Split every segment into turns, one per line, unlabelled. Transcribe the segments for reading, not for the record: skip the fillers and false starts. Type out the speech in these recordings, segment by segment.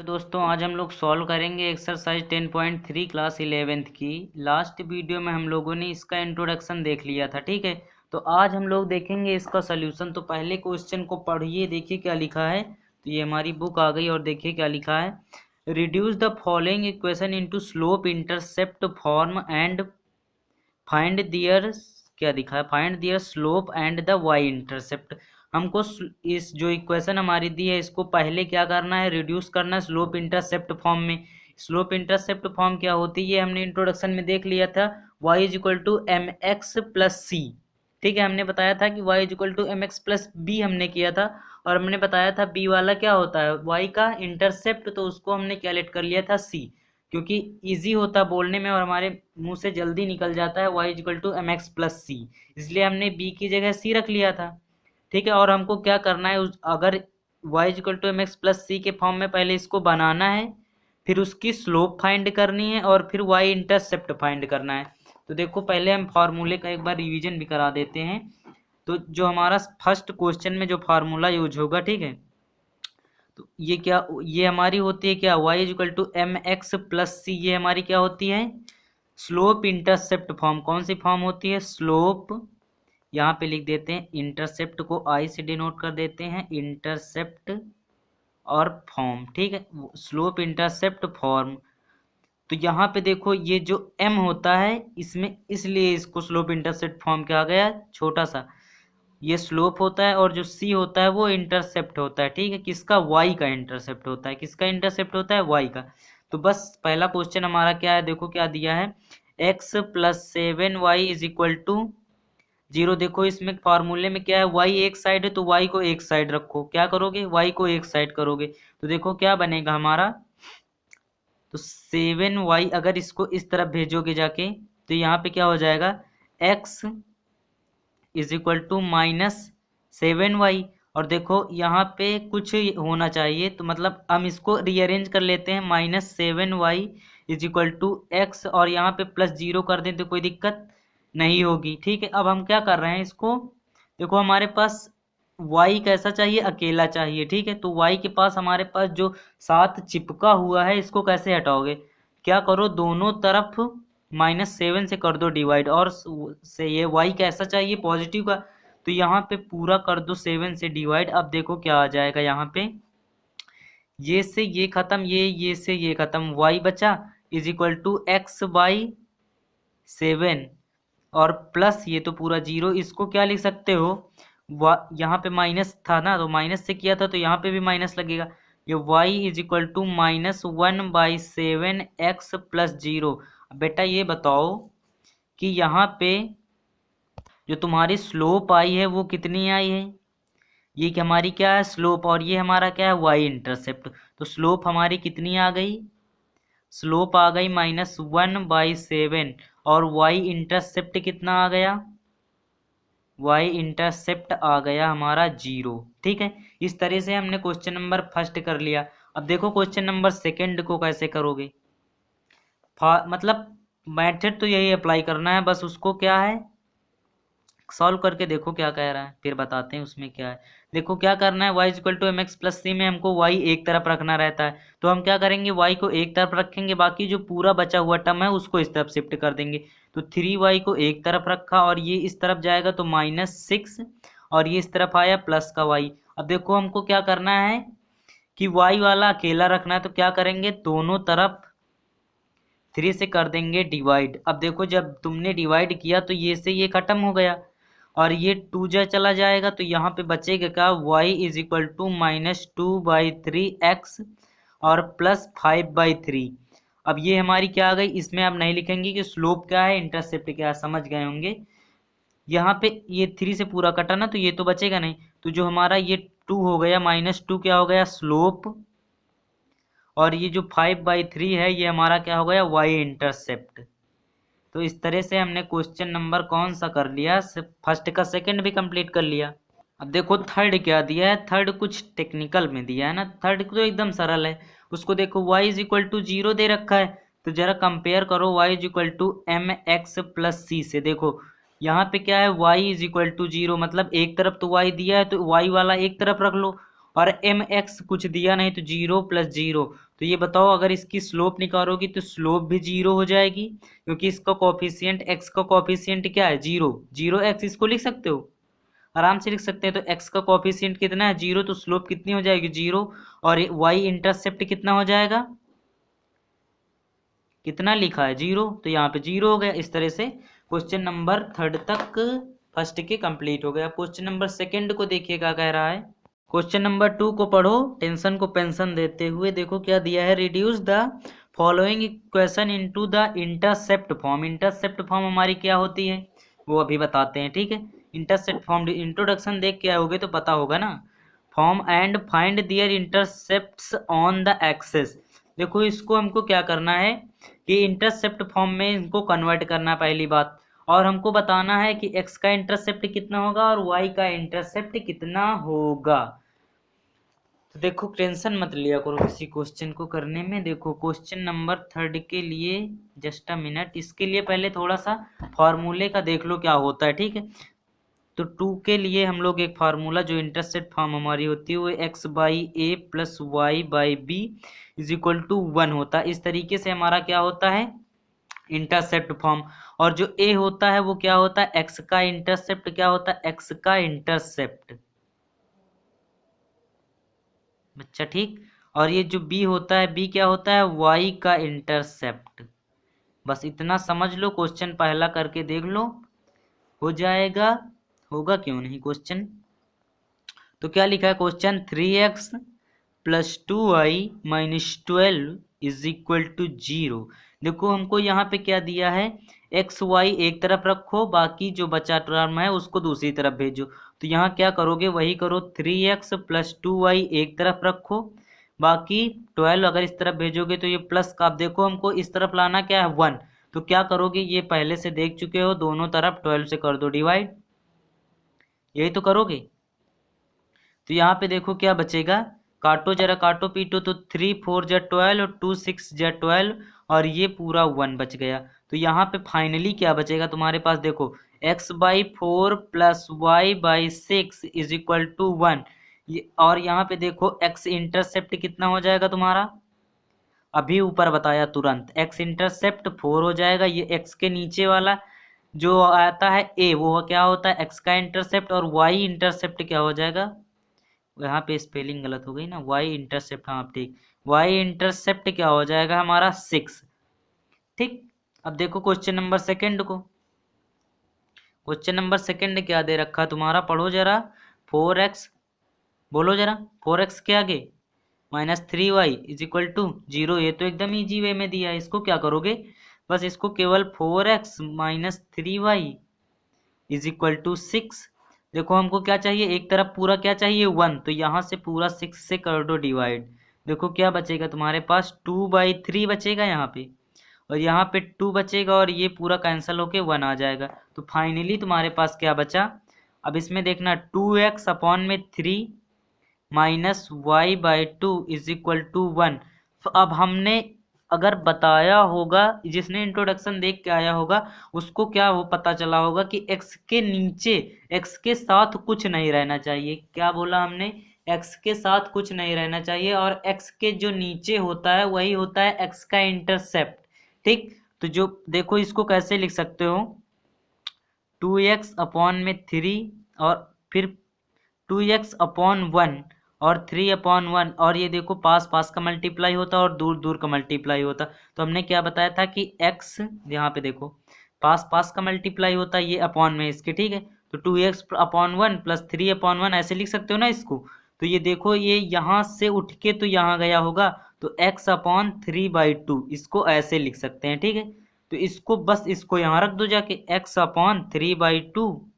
दोस्तों आज हम लोग सॉल्व करेंगे एक्सरसाइज 10.3 क्लास 11th की। लास्ट वीडियो में हम लोगों ने इसका इंट्रोडक्शन देख लिया था, ठीक है। तो आज हम लोग देखेंगे इसका सॉल्यूशन। तो पहले क्वेश्चन को पढ़िए, देखिए क्या लिखा है। तो ये हमारी बुक आ गई और देखिए क्या लिखा है। Reduce the following equation into slope intercept form and find their, क्या दिखा है, find their slope and the Y intercept. हमको इस जो इक्वेशन हमारी दी है इसको पहले क्या करना है, रिड्यूस करना है स्लोप इंटरसेप्ट फॉर्म में। स्लोप इंटरसेप्ट फॉर्म क्या होती है ये हमने इंट्रोडक्शन में देख लिया था। y is equal to M X plus C, ठीक है। हमने बताया था कि y is equal to M X plus B हमने किया था। और हमने बताया था b वाला क्या होता है, y का इंटरसेप्ट, तो उसको हमने क्या लेट कर लिया था c, क्योंकि इजी होता है बोलने में और हमारे मुंह से जल्दी निकल जाता है y equal to M X plus C, इसलिए हमने b की जगह c रख लिया था, ठीक है। और हमको क्या करना है, अगर y equal to M X plus C के फॉर्म में पहले इसको बनाना है, फिर उसकी स्लोप फाइंड करनी है और फिर y इंटरसेप्ट फाइंड करना है। तो देखो पहले हम फार्मूले का एक बार रिवीजन भी करा देते हैं। तो जो हमारा फर्स्ट क्वेश्चन में जो फार्मूला यूज होगा, ठीक है, तो ये क्या, ये हमारी होती है क्या, y equal to M X plus C, ये हमारी क्या होती है, स्लोप इंटरसेप्ट फॉर्म। कौन सी फॉर्म होती है, स्लोप, यहाँ पे लिख देते हैं, इंटरसेप्ट को i से डिनोट कर देते हैं, इंटरसेप्ट और फॉर्म, ठीक है, स्लोप इंटरसेप्ट फॉर्म। तो यहाँ पे देखो ये जो m होता है इसमें, इसलिए इसको स्लोप इंटरसेप्ट फॉर्म कहा गया, छोटा सा ये स्लोप होता है और जो c होता है वो इंटरसेप्ट होता है, ठीक है। किसका, y का इंटरसेप्ट होता है, किसका इंटरसेप्ट होता है, y का। तो बस पहला क्वेश्चन हमारा क्या है, देखो क्या दिया है, x plus 7y is equal to 0। देखो इसमें फार्मूले में क्या है, y एक साइड है तो y को एक साइड रखो, क्या करोगे, y को एक साइड करोगे, तो देखो क्या बनेगा हमारा, तो 7y अगर इसको इस तरफ भेजोगे जाके तो यहाँ पे क्या हो जाएगा, x is equal to minus 7y। और देखो यहाँ पे कुछ होना चाहिए, तो मतलब हम इसको रीअरेंज कर लेते हैं, -7y is equal to x, और यहाँ पे प्लस 0 कर दें तो कोई दिक्कत नहीं होगी, ठीक है। अब हम क्या कर रहे हैं इसको, देखो हमारे पास y कैसा चाहिए, अकेला चाहिए, ठीक है। तो y के पास हमारे पास जो साथ चिपका हुआ है इसको कैसे हटाओगे, क्या करो, दोनों तरफ -7 से कर दो डिवाइड, और से ये y कैसा चाहिए, पॉजिटिव का, तो यहाँ पे पूरा कर दो 7 से डिवाइड। अब देखो क्या आ जाएगा, यहाँ पे ये से ये खत्म, ये से ये खत्म, y बचा is equal to x by 7, और प्लस ये तो पूरा 0, इसको क्या लिख सकते हो, यहाँ पे माइनस था ना, तो माइनस से किया था तो यहाँ पे भी माइनस लगेगा, ये y is equal to -1/7x plus 0। बेटा ये बताओ कि यहाँ पे जो तुम्हारी स्लोप आई है वो कितनी आई है, ये कि हमारी क्या है स्लोप, और ये हमारा क्या है y इंटरसेप्ट। तो स्लोप हमारी कितनी आ गई, स्लोप आ गई -1/7, और y इंटरसेप्ट कितना आ गया, y इंटरसेप्ट आ गया हमारा 0, ठीक है। इस तरह से हमने क्वेश्चन नंबर फर्स्ट कर लिया। अब देखो क्वेश्चन नंबर सेकंड को कैसे करोगे, मतलब मेथड तो यही अप्लाई करना है, बस उसको क्या है, सॉल्व करके देखो क्या कह रहा है, फिर बताते हैं उसमें क्या है। देखो क्या करना है, y equal to M X plus C में हमको y एक तरफ रखना रहता है, तो हम क्या करेंगे, y को एक तरफ रखेंगे, बाकी जो पूरा बचा हुआ टर्म है उसको इस तरफ शिफ्ट कर देंगे। तो 3y को एक तरफ रखा और ये इस तरफ जाएगा तो -6, और ये इस तरफ आया प्लस का y। अब देखो हमको क्या करना है कि y वाला अकेला रखना है, तो क्या करेंगे, दोनों तरफ 3 से कर देंगे डिवाइड। अब देखो जब तुमने डिवाइड किया तो ये से ये खत्म हो गया, और ये 2 जा चला जाएगा, तो यहाँ पे बचेगा क्या, y is equal to -2/3x और +5/3। अब ये हमारी क्या आ गई, इसमें आप नहीं लिखेंगे कि स्लोप क्या है, इंटरसेप्ट क्या है, समझ गए होंगे। यहाँ पे ये 3 से पूरा कटा ना, तो ये तो बचेगा नहीं, तो जो हमारा ये 2 हो गया, -2 क्या हो गया, स्लोप, और ये जो 5/3 है ये हमारा क्या हो गया, y इंटरसेप्ट। तो इस तरह से हमने क्वेश्चन नंबर कौन सा कर लिया, फर्स्ट का सेकंड भी कंप्लीट कर लिया। अब देखो थर्ड क्या दिया है, थर्ड कुछ टेक्निकल में दिया है ना, थर्ड तो एकदम सरल है। उसको देखो y इज इक्वल टू 0 दे रखा है, तो जरा कंपेयर करो y is equal to M X plus C से। देखो यहाँ पे क्या है, y इज इक्वल टू 0, मतलब एक तरफ तो y दिया है तो y वाला एक तरफ रख लो, और एम एक्स कुछ दिया नहीं तो 0 + 0। तो ये बताओ अगर इसकी स्लोप निकालोगी तो स्लोप भी 0 हो जाएगी, क्योंकि इसका कोफिशिएंट एक्स का कोफिशिएंट क्या है 0। 0x इसको लिख सकते हो, आराम से लिख सकते हैं। तो x का कोफिशिएंट कितना है 0, तो स्लोप कितनी हो जाएगी 0। और y इंटरसेप्ट कितना हो जाएगा, कितना लिखा है 0, तो यहाँ पे 0 हो गया। इस तरह से क्वेश्चन नंबर 3 तक फर्स्ट के कंप्लीट हो गया। क्वेश्चन नंबर 2 को देखिए क्या कह रहा है। क्वेश्चन नंबर 2 को पढ़ो टेंशन को पेंशन देते हुए। देखो क्या दिया है, reduce the following equation into the intercept form. Intercept form हमारी क्या होती है वो अभी बताते हैं, ठीक है। इंटरसेप्ट फॉर्म इंट्रोडक्शन देख के आओगे तो पता होगा ना। Form and find their intercepts on the axes. देखो इसको हमको क्या करना है कि इंटरसेप्ट फॉर्म में इनको कन्वर्ट करना है पहली बात, और हमको बताना है कि x का इंटरसेप्ट कितना होगा और y का इंटरसेप्ट कितना होगा। तो देखो टेंशन मत लिया करो किसी क्वेश्चन को करने में। देखो क्वेश्चन नंबर 3 के लिए जस्ट अ मिनट, इसके लिए पहले थोड़ा सा फॉर्मूले का देख लो क्या होता है, ठीक है। तो 2 के लिए हम लोग एक फार्मूला, जो इंटरसेप्ट फॉर्म हमारी होती है वो x/a + y/b = 1 होता है। इस तरीके से हमारा क्या होता है इंटरसेप्ट फॉर्म। और जो a होता है वो क्या होता है x का इंटरसेप्ट, क्या होता है x का इंटरसेप्ट, बच्चा ठीक। और ये जो b होता है, b क्या होता है y का इंटरसेप्ट। बस इतना समझ लो, क्वेश्चन पहला करके देख लो, हो जाएगा, होगा क्यों नहीं क्वेश्चन। तो क्या लिखा है क्वेश्चन, 3x + 2y - 12 = 0। देखो हमको यहाँ पे क्या दिया है, एक्स वाई एक तरफ रखो, बाकी जो बचा टर्म है उसको दूसरी तरफ भेजो। तो यहाँ क्या करोगे वही करो, 3x + 2y एक तरफ रखो, बाकी 12 अगर इस तरफ भेजोगे तो ये प्लस का, आप देखो हमको इस तरफ लाना क्या है 1। तो क्या करोगे, ये पहले से देख चुके हो, दोनों तरफ 12 से कर दो डिवाइड, यही तो करोगे। तो यहाँ पे देखो क्या बचेगा, काटो जरा, काटो पीटो, तो 3 4 × 12 और 2 6 × 12 और ये पूरा 1 बच गया। तो यहाँ पे फाइनली क्या बचेगा तुम्हारे पास, देखो x/4 + y/6 = 1। और यहाँ पे देखो x इंटरसेप्ट कितना हो जाएगा तुम्हारा, अभी ऊपर बताया तुरंत, x इंटरसेप्ट 4 हो जाएगा। ये x के नीचे वाला जो आता है a वो क्या होता है x का इंटरसेप्ट, और y इंटरसेप्ट क्या हो जाएगा, यहाँ पे स्पेलिंग गलत हो गई ना, y इंटरसेप्ट, हाँ ठीक, y इंटरसेप्ट क्या हो जाएगा हमारा 6, ठीक। अब देखो क्वेश्चन नंबर 2 को। क्वेश्चन नंबर 2 क्या दे रखा तुम्हारा, पढ़ो जरा। 4x, बोलो जरा, 4x के आगे -3y = 0। ये तो एकदम ईजी वे में दिया है, इसको क्या करोगे, बस इसको केवल 4x - 3y = 6। देखो हमको क्या चाहिए, एक तरफ पूरा क्या चाहिए 1, तो यहाँ से पूरा 6 से कर दो डिवाइड। देखो क्या बचेगा तुम्हारे पास, 2/3 बचेगा यहाँ पे, और यहाँ पे 2 बचेगा, और ये पूरा कैंसिल होके 1 आ जाएगा। तो फाइनली तुम्हारे पास क्या बचा, अब इसमें देखना 2x/3 - y/2 = 1। अब हमने अगर बताया होगा, जिसने इंट्रोडक्शन देख के आया होगा उसको क्या वो पता चला होगा कि x के नीचे, x के साथ कुछ नहीं रहना चाहिए। क्या बोला हमने, x के साथ कुछ नहीं रहना चाहिए, और x के जो नीचे होता है वही होता है x का इंटरसेप्ट, ठीक। तो जो देखो इसको कैसे लिख सकते हो, 2x/3 और फिर 2x/1 और 3/1, और ये देखो पास पास का मल्टीप्लाई होता और दूर दूर का मल्टीप्लाई होता। तो हमने क्या बताया था कि x, यहाँ पे देखो पास पास का मल्टीप्लाई होता है ये अपॉन में इसके, ठीक है। तो 2x/1 + 3/1 ऐसे लिख सकते हो ना इसको। तो ये देखो ये यहाँ से उठ के तो यहाँ गया होगा, तो x/3/2 इसको ऐसे लिख सकते हैं, ठीक है। तो इसको बस इसको यहाँ रख दो जाके, x/3/2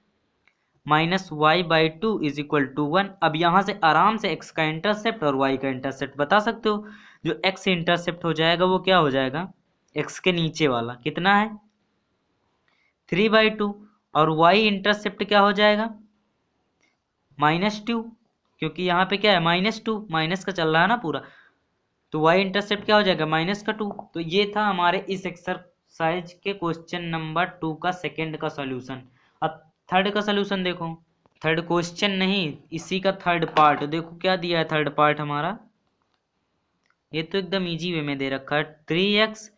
-y/2 = 1। अब यहाँ से आराम से x का इंटरसेप्ट और y का इंटरसेप्ट बता सकते हो। जो x इंटरसेप्ट हो जाएगा वो क्या हो जाएगा, x के नीचे वाला कितना है 3/2, और y इंटरसेप्ट क्या हो जाएगा -2, क्योंकि यहाँ पे क्या है -2, माइनस का चल रहा है ना पूरा। तो y इंटरसेप्ट क्या हो जाएगा -2। तो ये था हमारे इस एक्सरसाइज के क्वेश्चन नंबर 2 का सेकंड का सॉल्यूशन। अब थर्ड का सॉल्यूशन देखो। थर्ड क्वेश्चन नहीं, इसी का थर्ड पार्ट देखो क्या दिया है। थर्ड पार्ट हमारा ये तो एकदम इजी वे में दे रखा है। 3x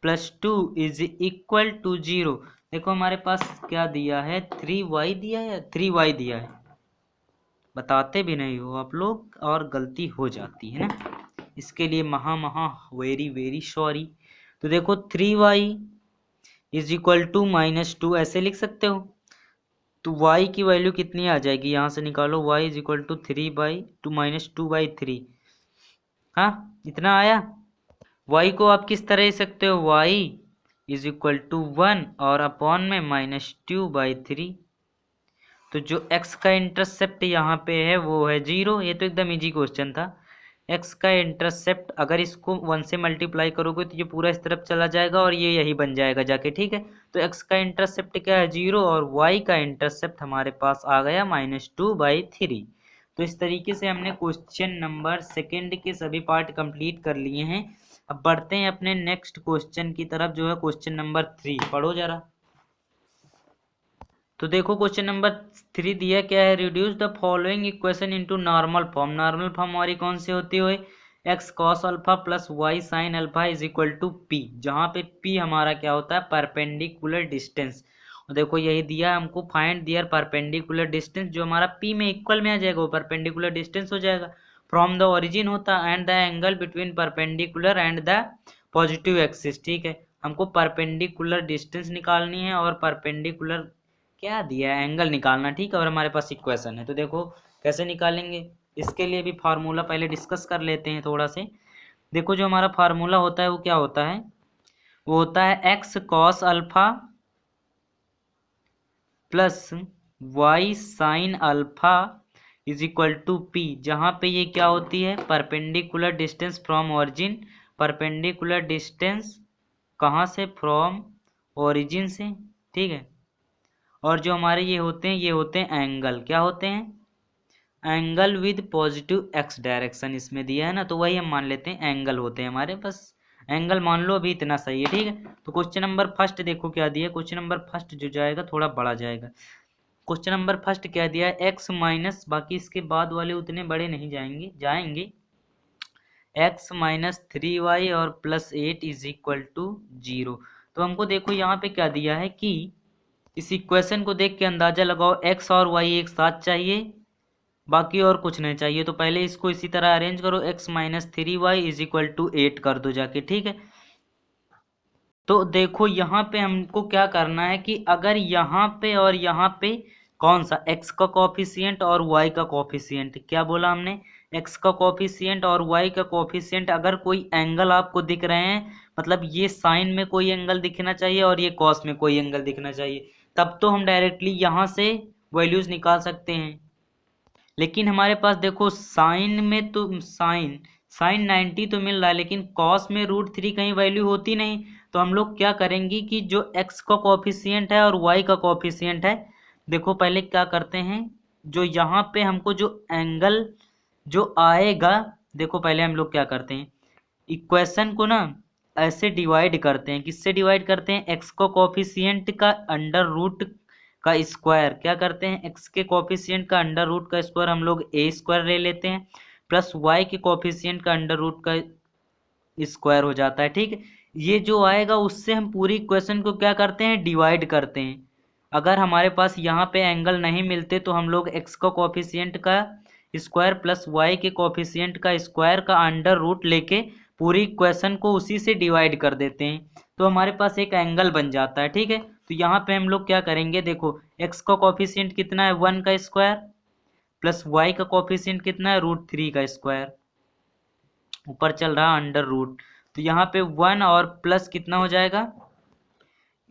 + 2 = 0। देखो हमारे पास क्या दिया है, 3y दिया है, 3y दिया है। बताते भी नहीं हो आप लोग और गलती हो जाती है ना, इसके लिए महा वेरी वेरी सॉरी। तो देखो 3y = -2 ऐसे लिख सकते हो। तो y की वैल्यू कितनी आ जाएगी, यहाँ से निकालो। y = 3/2 -2/3। हाँ इतना आया। y को आप किस तरह लिख सकते हो, y = 1 और अपॉन में -2/3। तो जो x का इंटरसेप्ट यहाँ पे है वो है 0। ये तो एकदम इजी क्वेश्चन था। x का इंटरसेप्ट अगर इसको 1 से मल्टीप्लाई करोगे तो ये पूरा इस तरफ चला जाएगा और ये यही बन जाएगा जाके, ठीक है। तो x का इंटरसेप्ट क्या है, 0, और y का इंटरसेप्ट हमारे पास आ गया -2/3। तो इस तरीके से हमने क्वेश्चन नंबर सेकेंड के सभी पार्ट कंप्लीट कर लिए हैं। अब बढ़ते हैं अपने नेक्स्ट क्वेश्चन की तरफ, जो है क्वेश्चन नंबर 3। पढ़ो जरा। तो देखो क्वेश्चन नंबर 3 दिया क्या है, reduce the following equation into normal form. Normal form हमारी कौन सी होती है, x cos alpha plus y sin alpha = p, जहाँ पे p हमारा क्या होता है, परपेंडिकुलर डिस्टेंस। और देखो यही दिया हमको, फाइंड दियर परपेंडिकुलर डिस्टेंस, जो हमारा p में इक्वल में आ जाएगा वो परपेंडिकुलर डिस्टेंस हो जाएगा। फ्रॉम द ओरिजिन होता है and the angle between perpendicular and the positive axis. ठीक है, हमको परपेंडिकुलर डिस्टेंस निकालनी है और परपेंडिकुलर क्या दिया है, एंगल निकालना। ठीक है, और हमारे पास इक्वेशन है। तो देखो कैसे निकालेंगे, इसके लिए भी फार्मूला पहले डिस्कस कर लेते हैं थोड़ा से। देखो जो हमारा फार्मूला होता है वो क्या होता है, वो होता है x cos alpha plus y sin alpha = p, जहाँ पे ये क्या होती है, perpendicular distance from origin. Perpendicular distance कहाँ से, फ्रॉम ओरिजिन से। ठीक है, और जो हमारे ये होते हैं एंगल, क्या होते हैं, angle with positive x direction इसमें दिया है ना, तो वही हम मान लेते हैं एंगल होते हैं हमारे, बस एंगल मान लो, अभी इतना सही है। ठीक है, तो क्वेश्चन नंबर फर्स्ट देखो क्या दिया। क्वेश्चन नंबर फर्स्ट जो जाएगा थोड़ा बड़ा जाएगा। क्वेश्चन नंबर फर्स्ट क्या दिया है, एक्स माइनस, बाकी इसके बाद वाले उतने बड़े नहीं जाएंगे x - 3y और +8 = 0। तो हमको देखो यहाँ पे क्या दिया है कि इस इक्वेशन को देख के अंदाजा लगाओ, x और y एक साथ चाहिए, बाकी और कुछ नहीं चाहिए। तो पहले इसको इसी तरह अरेंज करो, x - 3y = 8 कर दो जाके। ठीक है, तो देखो यहाँ पे हमको क्या करना है कि अगर यहाँ पे और यहाँ पे कौन सा, x का कोफिशिएंट और y का कोफिशिएंट, क्या बोला हमने, x का कोफिशिएंट और y का कोफिशिएंट, अगर कोई एंगल आपको दिख रहे हैं, मतलब ये साइन में कोई एंगल दिखना चाहिए और ये कॉस में कोई एंगल दिखना चाहिए, तब तो हम डायरेक्टली यहाँ से वैल्यूज निकाल सकते हैं। लेकिन हमारे पास देखो साइन में तो साइन 90 तो मिल रहा है, लेकिन कॉस में √3 कहीं वैल्यू होती नहीं। तो हम लोग क्या करेंगे कि जो x का कोफिशिएंट है और y का कोफिशिएंट है, देखो पहले क्या करते हैं, जो यहाँ पे हमको जो एंगल जो आएगा, देखो पहले हम लोग क्या करते हैं, इक्वेशन को ना ऐसे डिवाइड करते हैं। किससे डिवाइड करते हैं, x को कोफिशिएंट का अंडर रूट का स्क्वायर, क्या करते हैं, x के कोफिशिएंट का अंडर रूट का स्क्वायर हम लोग a² ले लेते हैं, प्लस y के कोफिशिएंट का अंडर रूट का स्क्वायर हो जाता है। ठीक है, ये जो आएगा उससे हम पूरी इक्वेशन को क्या करते हैं, डिवाइड करते हैं। अगर हमारे पास यहाँ पे एंगल नहीं मिलते तो हम लोग x का कोफिशिएंट का स्क्वायर प्लस y के कोफिशिएंट का स्क्वायर का अंडर रूट लेके पूरी इक्वेशन को उसी से डिवाइड कर देते हैं, तो हमारे पास एक एंगल बन जाता है। ठीक है, तो यहाँ पे हम लोग क्या करेंगे, देखो x का कोफिशिएंट कितना है, 1 का स्क्वायर, प्लस y का कोफिशिएंट कितना है, √3 का स्क्वायर, ऊपर चल रहा अंडर रूट। तो यहाँ पे 1 और प्लस कितना हो जाएगा,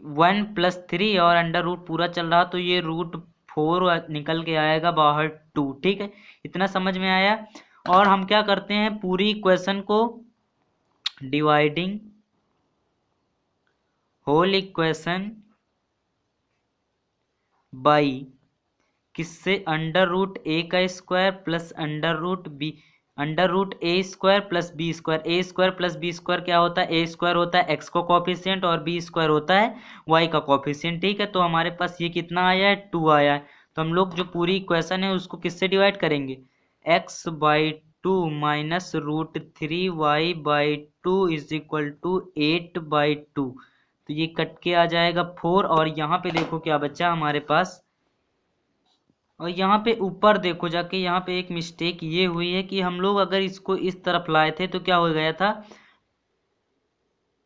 1 + 3 और अंडर रूट पूरा चल रहा, तो ये √4 निकल के आएगा बाहर 2। ठीक है, इतना समझ में आया। और हम क्या करते हैं, पूरी इक्वेशन को डिवाइडिंग होल इक्वेशन बाई किससे, √a का square plus √a² plus b²। a² plus b² क्या होता है, a² होता है x का कोफिशिएंट और b² होता है y का कोफिशिएंट। ठीक है, तो हमारे पास ये कितना आया है, 2 आया है। तो हम लोग जो पूरी इक्वेशन है उसको किससे डिवाइड करेंगे, x/2 minus √3y/2 is equal to 8/2। तो ये कट के आ जाएगा 4 और यहाँ पे देखो क्या बचा हमारे पास। और यहाँ पे ऊपर देखो जाके, यहाँ पे एक मिस्टेक ये हुई है कि हम लोग अगर इसको इस तरफ लाए थे तो क्या हो गया था,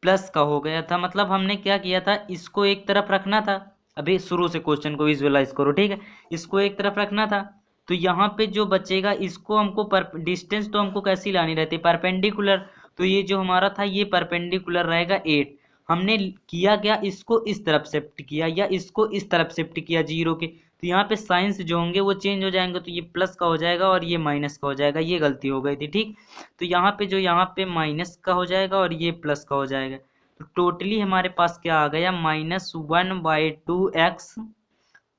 प्लस का हो गया था। मतलब हमने क्या किया था, इसको एक तरफ रखना था। अभी शुरू से क्वेश्चन को विजुअलाइज करो, ठीक है। इसको एक तरफ रखना था तो यहाँ पे जो बचेगा इसको हमको डिस्टेंस तो हमको कैसी लानी रहती है, परपेंडिकुलर। तो ये जो हमारा था ये परपेंडिकुलर रहेगा 8। हमने किया क्या, इसको इस तरफ शिफ्ट किया या इसको इस तरफ शिफ्ट किया 0 के, तो यहाँ पे साइंस जो होंगे वो चेंज हो जाएंगे। तो ये प्लस का हो जाएगा और ये माइनस का हो जाएगा, ये गलती हो गई थी, ठीक। तो यहाँ पे जो यहाँ पे माइनस का हो जाएगा और ये प्लस का हो जाएगा। तो टोटली हमारे पास क्या आ गया, -1/2x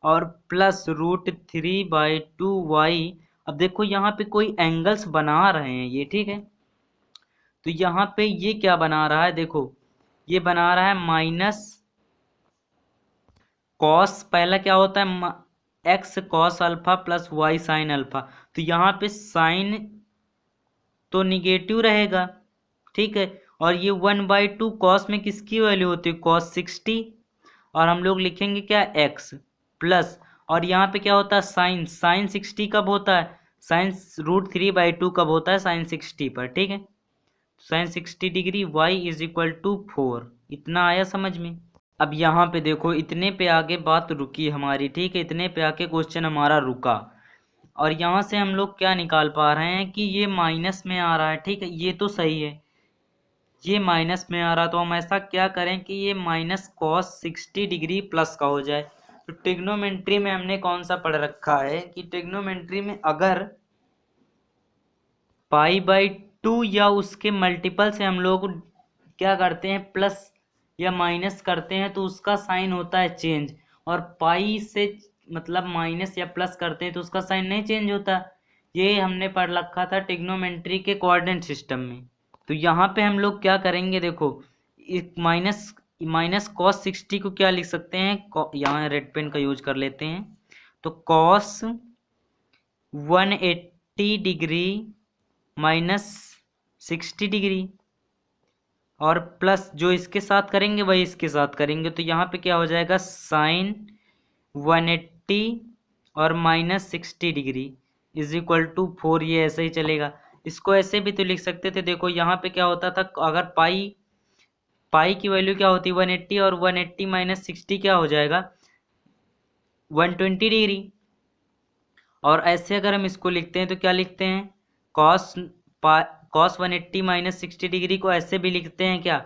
और प्लस √3/2y। अब देखो यहाँ पे कोई एंगल्स बना रहे हैं ये, ठीक है। तो यहाँ पे ये क्या बना रहा है, देखो ये बना रहा है माइनस कॉस, पहला क्या होता है x cos alpha plus y sine alpha. तो यहाँ पे साइन तो निगेटिव रहेगा, ठीक है। और ये 1/2 कॉस में किसकी वैल्यू होती है, कॉस 60। और हम लोग लिखेंगे क्या, x प्लस, और यहाँ पे क्या होता है साइन, साइन 60 कब होता है, साइन √3/2 कब होता है, साइन 60 पर, ठीक है। Sine 60 degree, y is equal to 4। इतना आया समझ में। अब यहाँ पे देखो इतने पे आगे बात रुकी हमारी, ठीक है, इतने पे आके क्वेश्चन हमारा रुका। और यहाँ से हम लोग क्या निकाल पा रहे हैं कि ये माइनस में आ रहा है, ठीक है, ये तो सही है, ये माइनस में आ रहा। तो हम ऐसा क्या करें कि ये माइनस कॉस 60 डिग्री प्लस का हो जाए। तो ट्रिग्नोमेट्री में हमने कौन सा पढ़ रखा है कि ट्रिग्नोमेट्री में अगर π/2 या उसके मल्टीपल से हम लोग क्या करते हैं, प्लस या माइनस करते हैं तो उसका साइन होता है चेंज। और पाई से मतलब माइनस या प्लस करते हैं तो उसका साइन नहीं चेंज होता। ये हमने पढ़ रखा था ट्रिग्नोमेट्री के कोऑर्डिनेट सिस्टम में। तो यहाँ पे हम लोग क्या करेंगे, देखो माइनस कॉस 60 को क्या लिख सकते हैं, यहाँ रेड पेन का यूज कर लेते हैं। तो कॉस 180 डिग्री माइनस 60 डिग्री, और प्लस जो इसके साथ करेंगे वही इसके साथ करेंगे। तो यहाँ पे क्या हो जाएगा, साइन 180 और minus 60 degree is equal to 4। ये ऐसे ही चलेगा। इसको ऐसे भी तो लिख सकते थे, देखो यहाँ पे क्या होता था, अगर पाई की वैल्यू क्या होती है 180, और 180 माइनस 60 क्या हो जाएगा 120 डिग्री। और ऐसे अगर हम इसको लिखते हैं तो क्या लिखते हैं, कॉस 180 माइनस 60 डिग्री को ऐसे भी लिखते हैं क्या,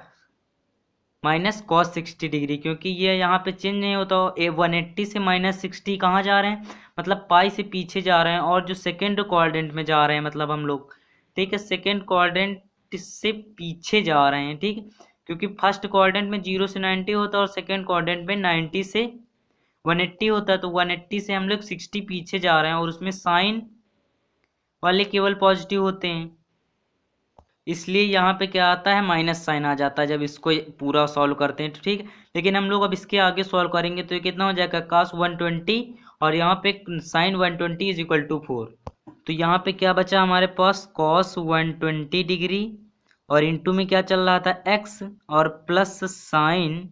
माइनस कॉस 60 डिग्री, क्योंकि ये यहाँ पे चेंज नहीं होता। 180 से माइनस 60 कहाँ जा रहे हैं, मतलब पाई से पीछे जा रहे हैं, और जो सेकेंड क्वाड्रेंट में जा रहे हैं मतलब हम लोग, ठीक है, सेकेंड क्वाड्रेंट से पीछे जा रहे हैं, ठीक है। क्योंकि फर्स्ट क्वाड्रेंट में 0 से 90 होता है और सेकेंड क्वाड्रेंट में 90 से 180 होता है। तो 180 से हम लोग 60 पीछे जा रहे हैं, और उसमें साइन वाले केवल पॉजिटिव होते हैं, इसलिए यहाँ पे क्या आता है, माइनस साइन आ जाता है जब इसको पूरा सॉल्व करते हैं, तो ठीक है। लेकिन हम लोग अब इसके आगे सॉल्व करेंगे तो ये कितना हो जाएगा, cos 120 और यहाँ पे साइन 120 इज इक्वल टू 4। तो यहाँ पे क्या बचा हमारे पास, cos 120 डिग्री और इंटू में क्या चल रहा था x, और प्लस साइन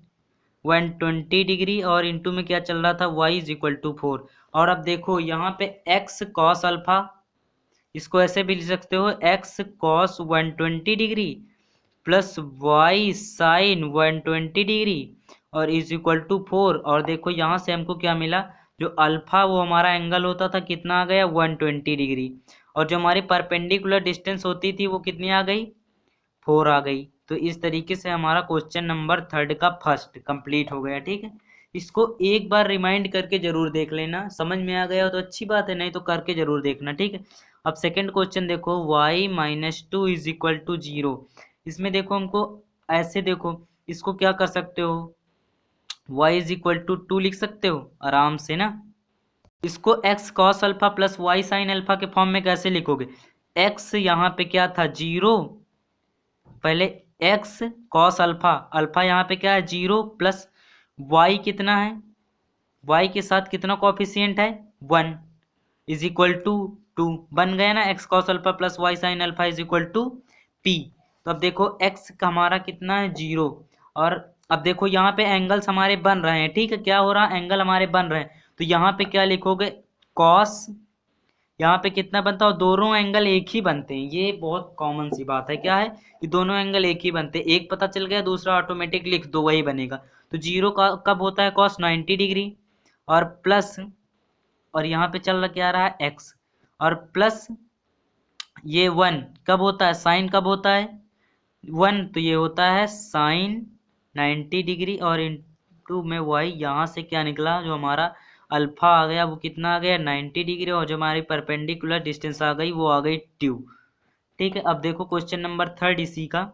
120 डिग्री और इंटू में क्या चल रहा था y इज इक्वल टू 4। और अब देखो यहाँ पे x cos अल्फा, इसको ऐसे भी लिख सकते हो x cos 120 degree plus y sine 120 degree और इज इक्वल टू 4। और देखो यहाँ से हमको क्या मिला, जो अल्फा वो हमारा एंगल होता था कितना आ गया 120 डिग्री, और जो हमारी परपेंडिकुलर डिस्टेंस होती थी वो कितनी आ गई 4 आ गई। तो इस तरीके से हमारा क्वेश्चन नंबर 3 का फर्स्ट कंप्लीट हो गया, ठीक है। इसको एक बार रिमाइंड करके जरूर देख लेना, समझ में आ गया हो तो अच्छी बात है, नहीं तो करके जरूर देखना, ठीक है। अब सेकंड क्वेश्चन देखो, y-2 इज इक्वल टू 0। इसमें देखो हमको ऐसे, देखो इसको क्या कर सकते हो, y इज इक्वल टू 2 लिख सकते हो आराम से ना। इसको x cos alpha plus y sine alpha के फॉर्म में कैसे लिखोगे, x यहाँ पे क्या था 0, पहले x cos अल्फा, अल्फा यहाँ पे क्या है 0 प्लस y कितना है y के साथ कितना कॉफिशिएंट है 1 इज इक्वल टू 2 बन गया ना x cos alpha plus y sin alpha is equal to p। तो अब देखो x का हमारा कितना है 0 और अब देखो यहाँ पे एंगल्स हमारे बन रहे हैं, ठीक है, क्या हो रहा है एंगल हमारे बन रहे हैं, तो यहाँ पे क्या लिखोगे cos, यहाँ पे कितना बनता है, दोनों एंगल एक ही बनते हैं, ये बहुत कॉमन सी बात है, क्या है कि दोनों एंगल एक ही बनते हैं, एक पता चल गया दूसरा ऑटोमेटिक लिख दो वही बनेगा। तो जीरो का कब होता है cos 90 डिग्री और प्लस, और यहाँ पे चल रहा क्या रहा है x और प्लस ये 1 कब होता है, साइन कब होता है 1, तो ये होता है साइन 90 डिग्री और इनटू में y, यहाँ से क्या निकला जो हमारा अल्फा आ गया वो कितना आ गया 90 डिग्री और जो हमारी परपेंडिकुलर डिस्टेंस आ गई वो आ गई 2। ठीक है, अब देखो क्वेश्चन नंबर 3 इसी का,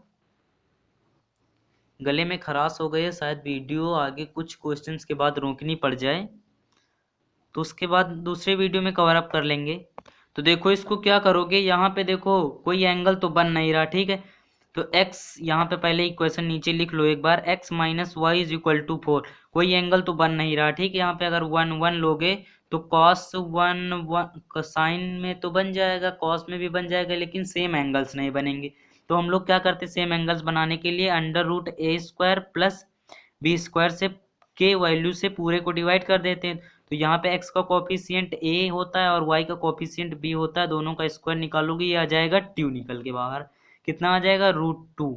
गले में खराश हो गई है शायद वीडियो आगे कुछ क्वेश्चंस के बाद रोकनी पड़ जाए, तो उसके बाद दूसरे वीडियो में कवर अप कर लेंगे। तो देखो इसको क्या करोगे, यहाँ पे देखो कोई एंगल तो बन नहीं रहा, ठीक है, तो x यहाँ पे पहले इक्वेशन नीचे लिख लो एक बार, x minus y is equal to 4, कोई एंगल तो बन नहीं रहा, ठीक है, यहाँ पे अगर 1 1 लोगे तो cos 1 1 साइन में तो बन जाएगा, cos में भी बन जाएगा, लेकिन सेम एंगल्स नहीं बनेंगे। तो हम लोग क्या करते सेम एंगल्स बनाने के लिए under root a square plus b square से के वैल्यू से पूरे को डिवाइड कर देते हैं। तो यहाँ पे x का कोफिशिएंट a होता है और y का कोफिशिएंट b होता है, दोनों का स्क्वायर निकालोगे ये आ जाएगा 2 निकल के बाहर, कितना आ जाएगा √2।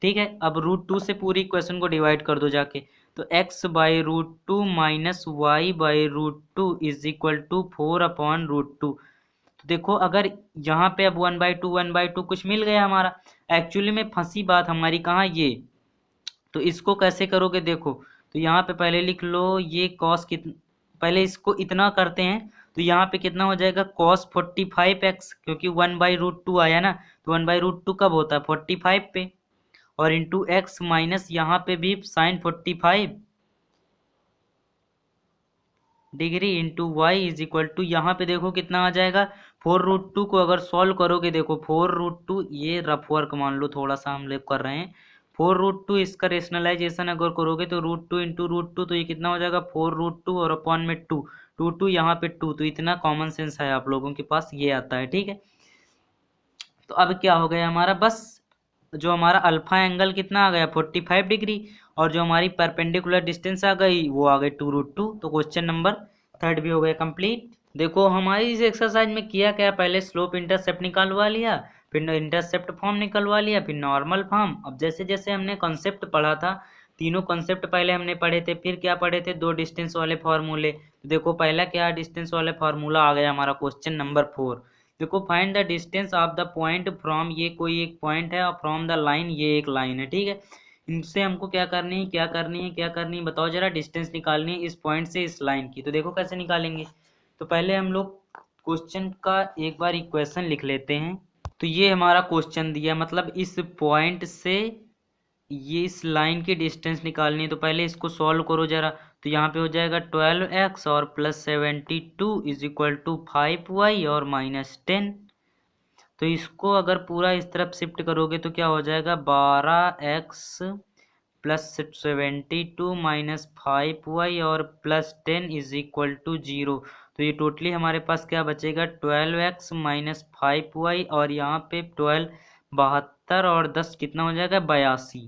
ठीक है, अब √2 से पूरी इक्वेशन को डिवाइड कर दो जाके, तो x by √2 minus y by √2 is equal to 4 upon √2। तो देखो अगर यहाँ पे अब 1/2 कुछ मिल गया हमारा, एक्चुअली में फंसी बात हमारी कहाँ ये, तो इसको कैसे करोगे देखो, तो यहाँ पे पहले लिख लो ये कॉस कितना, पहले इसको इतना करते हैं, तो यहाँ पे कितना हो जाएगा cos 45x, क्योंकि 1/√2 आया ना, तो 1/√2 कब होता है 45 पे, और इंटू एक्स माइनस यहाँ पे भी sine 45 degree into y is equal to, यहाँ पे देखो कितना आ जाएगा 4√2 को अगर सॉल्व करोगे, देखो 4√2, ये रफ वर्क मान लो थोड़ा सा हम लोग कर रहे हैं, 4√2 इसका रेशनलाइजेशन अगर करोगे तो √2 इंटू √2, तो ये कितना हो जाएगा 4√2 और अपॉन में 2 यहाँ पे 2, तो इतना कॉमन सेंस है आप लोगों के पास, ये आता है, ठीक है। तो अब क्या हो गया हमारा, बस जो हमारा अल्फा एंगल कितना आ गया 45 डिग्री और जो हमारी परपेंडिकुलर डिस्टेंस आ गई वो आ गई 2√2। तो क्वेश्चन नंबर 3 भी हो गया कंप्लीट। देखो हमारी इस एक्सरसाइज में किया क्या, पहले स्लोप इंटरसेप्ट निकालवा लिया, फिर इंटरसेप्ट फॉर्म निकलवा लिया, फिर नॉर्मल फॉर्म। अब जैसे जैसे हमने कॉन्सेप्ट पढ़ा था, तीनों कॉन्सेप्ट पहले हमने पढ़े थे, फिर क्या पढ़े थे दो डिस्टेंस वाले फार्मूले। तो देखो पहला क्या डिस्टेंस वाले फार्मूला आ गया हमारा क्वेश्चन नंबर 4, देखो find the distance of the point from, ये कोई एक पॉइंट है और फ्रॉम द लाइन ये एक लाइन है, ठीक है, इनसे हमको क्या करनी है क्या करनी है क्या करनी है बताओ जरा, डिस्टेंस निकालनी है इस पॉइंट से इस लाइन की। तो देखो कैसे निकालेंगे, तो पहले हम लोग क्वेश्चन का एक बार इक्वेशन लिख लेते हैं। तो ये हमारा क्वेश्चन दिया, मतलब इस पॉइंट से ये इस लाइन की डिस्टेंस निकालनी है, तो पहले इसको सॉल्व करो जरा। तो यहाँ पे हो जाएगा 12x और plus 72 is equal to 5y और माइनस 10। तो इसको अगर पूरा इस तरफ शिफ्ट करोगे तो क्या हो जाएगा 12x प्लस 72 माइनस 5y और प्लस 10 इज इक्वल टू 0। तो ये टोटली हमारे पास क्या बचेगा 12x माइनस 5y और यहाँ पे 12 72 और 10 कितना हो जाएगा 82।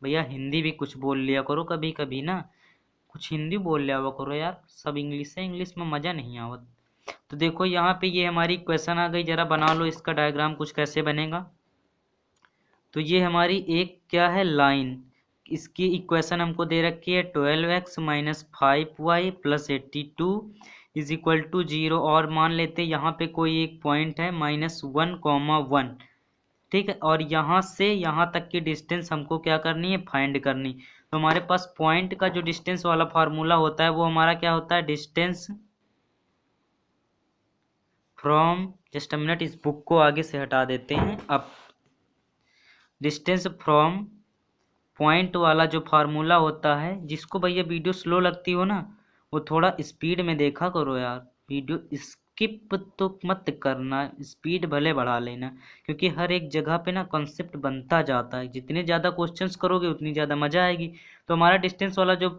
भैया हिंदी भी कुछ बोल लिया करो कभी कभी ना, कुछ हिंदी बोल लिया हुआ करो यार, सब इंग्लिश है, इंग्लिश में मज़ा नहीं आवत। तो देखो यहाँ पे ये हमारी इक्वेशन आ गई, जरा बना लो इसका डायग्राम कुछ कैसे बनेगा। तो ये हमारी एक क्या है लाइन, इसकी इक्वेशन हमको दे रखी है 12x minus 5y plus 82 is equal to 0, और मान लेते हैं यहाँ पे कोई एक पॉइंट है -1,1, ठीक है, और यहाँ से यहाँ तक की डिस्टेंस हमको क्या करनी है फाइंड करनी। तो हमारे पास पॉइंट का जो डिस्टेंस वाला फार्मूला होता है वो हमारा क्या होता है distance from, just a minute इस बुक को आगे से हटा देते हैं। अब डिस्टेंस फ्रॉम पॉइंट वाला जो फार्मूला होता है, जिसको भैया वीडियो स्लो लगती हो ना वो थोड़ा स्पीड में देखा करो यार, वीडियो स्किप तो मत करना, स्पीड भले बढ़ा लेना, क्योंकि हर एक जगह पे ना कॉन्सेप्ट बनता जाता है, जितने ज़्यादा क्वेश्चंस करोगे उतनी ज़्यादा मज़ा आएगी। तो हमारा डिस्टेंस वाला जो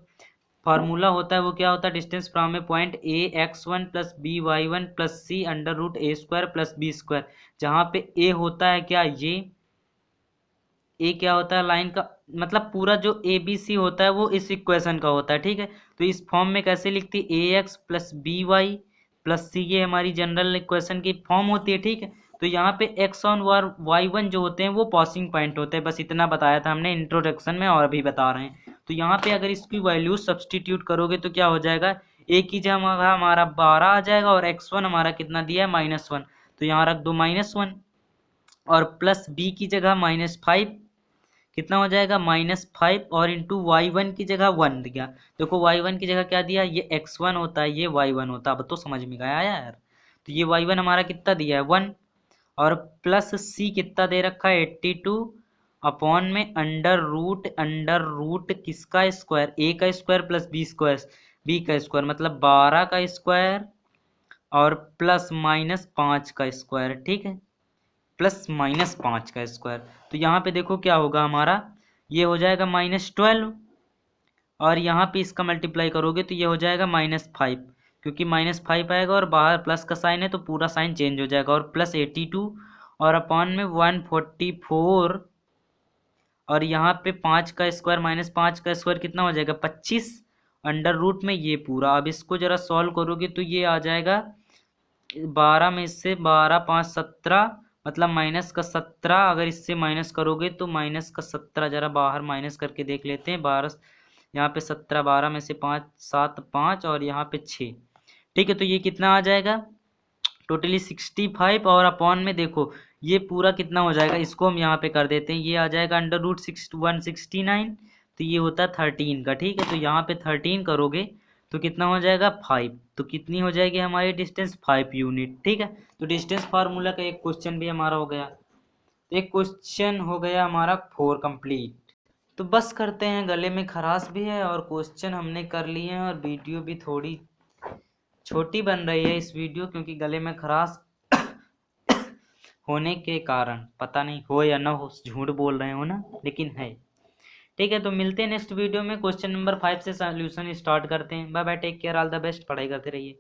फार्मूला होता है वो क्या होता है, distance from a point a x1 plus b y1 plus c under root a square plus b square, जहाँ पे ए होता है क्या, ये ए क्या होता है लाइन का, मतलब पूरा जो ए बी सी होता है वो इस इक्वेशन का होता है, ठीक है। तो इस फॉर्म में कैसे लिखती है, A X plus B Y plus C, ये हमारी जनरल इक्वेशन की फॉर्म होती है, ठीक है। तो यहाँ पे एक्स ऑन और वाई वन जो होते हैं वो पासिंग पॉइंट होते हैं, बस इतना बताया था हमने इंट्रोडक्शन में और अभी बता रहे हैं। तो यहाँ पे अगर इसकी वैल्यू सब्सटीट्यूट करोगे तो क्या हो जाएगा, ए की जगह हमारा 12 आ जाएगा और x1 हमारा कितना दिया है -1, तो यहाँ रख दो -1, और प्लस बी की जगह -5 कितना हो जाएगा -5, और इंटू y1 की जगह 1 दिया। देखो y1 की जगह क्या दिया, ये x1 होता है, ये y1 होता है, अब तो समझ में गया यार। तो ये y1 हमारा कितना दिया है 1, और प्लस c कितना दे रखा है 82 अपॉन में अंडर रूट किसका स्क्वायर, a का स्क्वायर प्लस b का स्क्वायर मतलब 12 का स्क्वायर और प्लस -5 का स्क्वायर, ठीक है, प्लस -5 का स्क्वायर। तो यहाँ पे देखो क्या होगा हमारा, ये हो जाएगा -12, और यहाँ पे इसका मल्टीप्लाई करोगे तो ये हो जाएगा -5, क्योंकि -5 आएगा और बाहर प्लस का साइन है तो पूरा साइन चेंज हो जाएगा, और प्लस 82 और अपॉन में 144, और यहाँ पे 5 का स्क्वायर -5 का स्क्वायर कितना हो जाएगा 25, अंडर रूट में ये पूरा। अब इसको जरा सॉल्व करोगे तो ये आ जाएगा 12 में से 12 5 17, मतलब -17, अगर इससे माइनस करोगे तो -17, जरा बाहर माइनस करके देख लेते हैं, 12 यहाँ पे 17, 12 में से 5 7 5 और यहाँ पे 6, ठीक है। तो ये कितना आ जाएगा टोटली 65, और अपॉन में देखो ये पूरा कितना हो जाएगा, इसको हम यहाँ पे कर देते हैं, ये आ जाएगा अंडर रूट 169, तो ये होता है 13 का, ठीक है। तो यहाँ पे 13 करोगे तो कितना हो जाएगा 5, तो कितनी हो जाएगी हमारी डिस्टेंस 5 यूनिट, ठीक है। तो डिस्टेंस फार्मूला का एक क्वेश्चन भी हमारा हो गया, एक क्वेश्चन हो गया हमारा 4 कंप्लीट। तो बस करते हैं, गले में खराश भी है और क्वेश्चन हमने कर लिए हैं, और वीडियो भी थोड़ी छोटी बन रही है इस वीडियो, क्योंकि गले में खराश होने के कारण, पता नहीं हो या ना हो, झूठ बोल रहे हो ना, लेकिन है, ठीक है। तो मिलते हैं नेक्स्ट वीडियो में, क्वेश्चन नंबर 5 से सॉल्यूशन स्टार्ट करते हैं। Bye bye, take care, all the best, पढ़ाई करते रहिए।